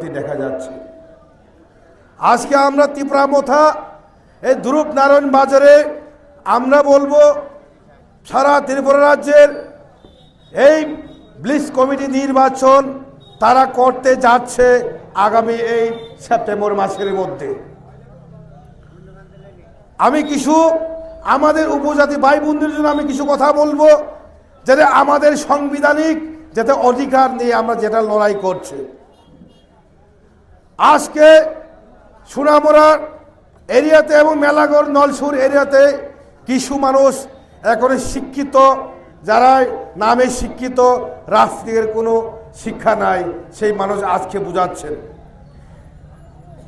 পরিণতি দেখা যাচ্ছে। আজকে আমরা তিপ্রামথা এই ধ্রুব নারায়ণ বাজারে আমরা বলবো সারা ত্রিপুরা রাজ্যের এই ব্লিচ কমিটি নির্বাচন তারা করতে যাচ্ছে আগামী এই সেপ্টেম্বর মাসের মধ্যে। আমি কিছু আমাদের উপজাতি ভাই বোনদের জন্য আমি কিছু কথা বলবো, যাতে আমাদের সাংবিধানিক যাতে অধিকার নিয়ে আমরা যেটা লড়াই করছে। আজকে সোনামুড়া এরিয়াতে এবং মেলাগড় নলসুর এরিয়াতে কিছু মানুষ এখন শিক্ষিত, যারা নামে শিক্ষিত, রাজনীতির কোনো শিক্ষা নাই, সেই মানুষ আজকে বুঝাচ্ছেন।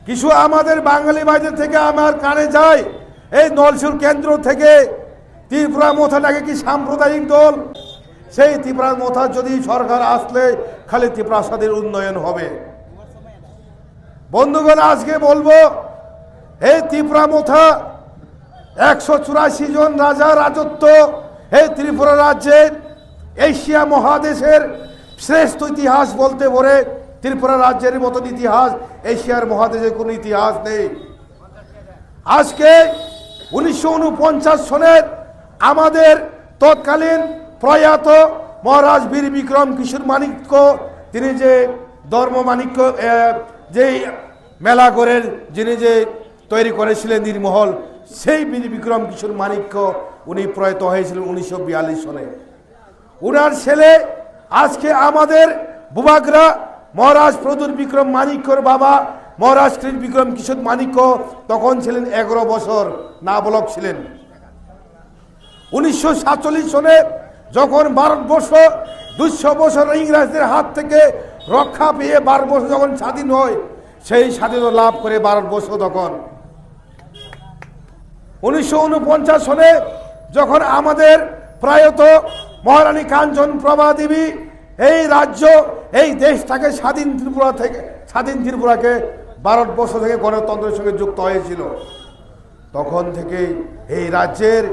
কিছু আমাদের বাঙালি ভাইদের থেকে আমার কানে যায়, এই নলসুর কেন্দ্র থেকে তিপ্রামথা নাকি কি সাম্প্রদায়িক দল, সেই তিপ্রামথা যদি সরকার আসলে খালি তিপ্রাসাদের উন্নয়ন হবে। বন্ধুগণ, আজকে বলবো এই তিপ্রামথা 184 জন রাজা রাজত্ব এই ত্রিপুরা রাজ্যের এশিয়া মহাদেশের শ্রেষ্ঠ ইতিহাস বলতে পারে। ত্রিপুরা রাজ্যের মতন ইতিহাস এশিয়ার মহাদেশের কোনো ইতিহাস নেই। আজকে 1949 সনের আমাদের তৎকালীন প্রয়াত মহারাজ বীর বিক্রম কিশোর মাণিক্য, তিনি যে ধর্মমাণিক্য যে মেলাগড়ের যিনি যে তৈরি করেছিলেন নির্মহল, সেই বীর বিক্রম কিশোর মাণিক্য উনি প্রয়াত হয়েছিলেন 1942 সনে। উনার ছেলে আজকে আমাদের বুবাগরা মহারাজ প্রদুর বিক্রম মাণিক্যর বাবা মহারাজ বিক্রম কিশোর মাণিক্য তখন ছিলেন 11 বছর, নাবালক ছিলেন। 1947 সনে যখন ভারতবর্ষ 200 বছর ইংরেজদের হাত থেকে রক্ষা পেয়ে ভারতবর্ষ যখন স্বাধীন হয়, সেই স্বাধীনতা লাভ করে ভারতবর্ষ তখন 1949 সনে যখন আমাদের প্রয়াত মহারানী কাঞ্চন প্রভা দেবী এই রাজ্য এই দেশটাকে স্বাধীন ত্রিপুরাকে ভারতবর্ষ থেকে গণতন্ত্রের সঙ্গে যুক্ত হয়েছিল, তখন থেকে এই রাজ্যের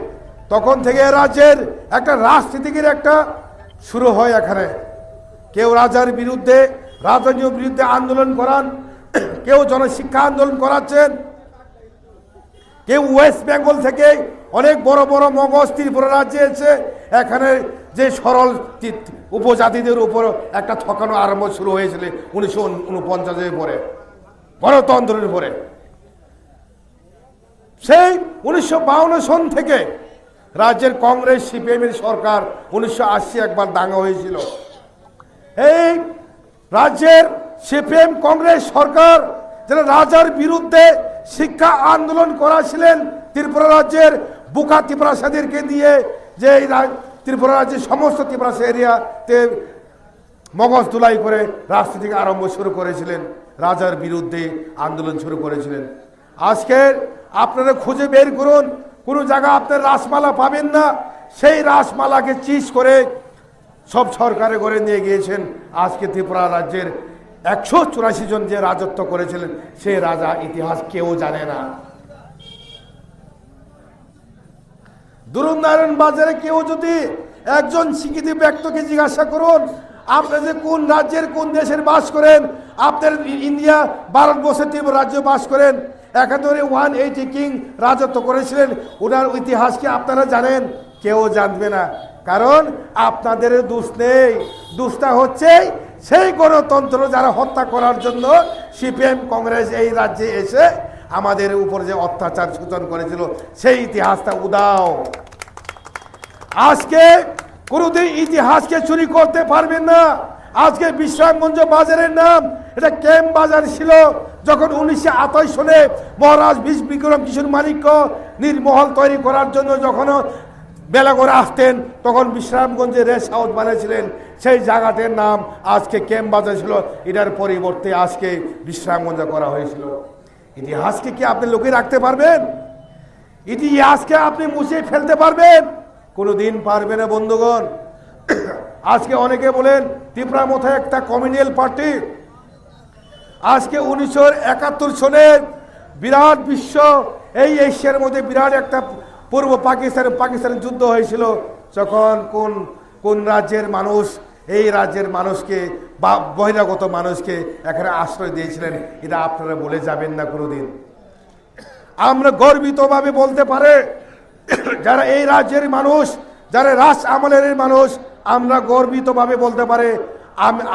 একটা রাজনীতিকের একটা শুরু হয়। এখানে কেউ রাজার বিরুদ্ধে রাজনীতির বিরুদ্ধে আন্দোলন করান, কেউ জনশিক্ষা আন্দোলন করাচ্ছেন, কেউ ওয়েস্ট বেঙ্গল থেকে অনেক বড় বড় মগজ ত্রিপুরা রাজ্যে এসে এখানে যে সরল উপজাতিদের উপর একটা ঠকানো আরম্ভ শুরু হয়েছিল 1949 পরে গণতন্ত্রের পরে। সেই 1952 সন থেকে রাজ্যের কংগ্রেস সিপিএমের সরকার 1980 একবার দাঙ্গা হয়েছিল। এই রাজ্যের সিপিএম কংগ্রেস সরকার যারা রাজার বিরুদ্ধে শিক্ষা আন্দোলন করেছিলেন ত্রিপুরা রাজ্যের বুকা তিপ্রাসাদেরকে দিয়ে, যে ত্রিপুরা রাজ্যের সমস্ত তিপ্রাসা এরিয়াতে মগজ তুলাই করে রাজনীতি আরম্ভ শুরু করেছিলেন, রাজার বিরুদ্ধে আন্দোলন শুরু করেছিলেন। আজকে আপনারা খুঁজে বের করুন, কোনো জায়গা আপনার রাসমালা পাবেন না, সেই রাসমালাকে চিজ করে সব সরকারে করে নিয়ে গিয়েছেন। আজকে ত্রিপুরা রাজ্যের 184 জন যে রাজত্ব করেছিলেন সেই রাজা ইতিহাস কেউ জানে না। ধ্রুব নারায়ণ বাজারে কেউ যদি একজন শিক্ষিত ব্যক্তিকে জিজ্ঞাসা করুন, আপনি যে কোন রাজ্যের কোন দেশের বাস করেন, আপনার ইন্ডিয়া ভারতবর্ষের ত্রিপুরা রাজ্যে বাস করেন, একাধারে 180 কিং রাজত্ব করেছিলেন, ওনার ইতিহাস কি আপনারা জানেন? কেউ জানবে না, কারণ আপনাদের দোষ নেই। দোষটা হচ্ছে সেই গণতন্ত্র যারা হত্যা করার জন্য সিপিএম কংগ্রেস এই রাজ্যে এসে আমাদের উপর যে অত্যাচার সূচন করেছিল, সেই ইতিহাসটা উদাও। আজকে কোনোদিন ইতিহাসকে চুরি করতে পারবেন না। আজকে বিশ্রামগঞ্জ বাজারের নাম এটা ক্যাম্প বাজার ছিল। যখন 1928 সনে মহারাজ বিক্রম কিশোর মাণিক্য নির্মহল তৈরি করার জন্য যখন বেলাগড়ে আসতেন, তখন বিশ্রামগঞ্জে রেস্ট হাউস বানিয়েছিলেন, সেই জায়গাটির নাম আজকে ক্যাম্প বাজার ছিল, এটার পরিবর্তে আজকে বিশ্রামগঞ্জ করা হয়েছিল। ইতিহাসকে কি আপনি লুকিয়ে রাখতে পারবেন? ইতিহাসকে আপনি মুছে ফেলতে পারবেন? কোনোদিন পারবে না বন্ধুগণ। আজকে অনেকে বলেন তিপ্রামথা একটা কমিউনাল পার্টি। আজকে 1971 সনে বিরাট বিশ্ব এই এশিয়ার মধ্যে বিরাট একটা পূর্ব পাকিস্তানের যুদ্ধ হয়েছিল, যখন কোন রাজ্যের মানুষ এই রাজ্যের মানুষকে বা বহিরাগত মানুষকে এখানে আশ্রয় দিয়েছিলেন, এটা আপনারা বলে যাবেন না কোনোদিন। আমরা গর্বিতভাবে বলতে পারে যারা এই রাজ্যের মানুষ, যারা রাজ আমলের মানুষ, আমরা গর্বিতভাবে বলতে পারে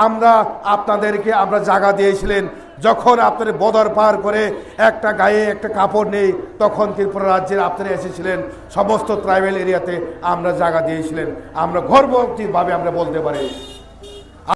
আমরা আপনাদেরকে আমরা জায়গা দিয়েছিলেন। যখন আপনার বদর পার করে একটা গায়ে একটা কাপড় নেই, তখন ত্রিপুরা রাজ্যের আপনারা এসেছিলেন, সমস্ত ট্রাইবেল এরিয়াতে আমরা জায়গা দিয়েছিলেন। আমরা গর্বভাবে আমরা বলতে পারি।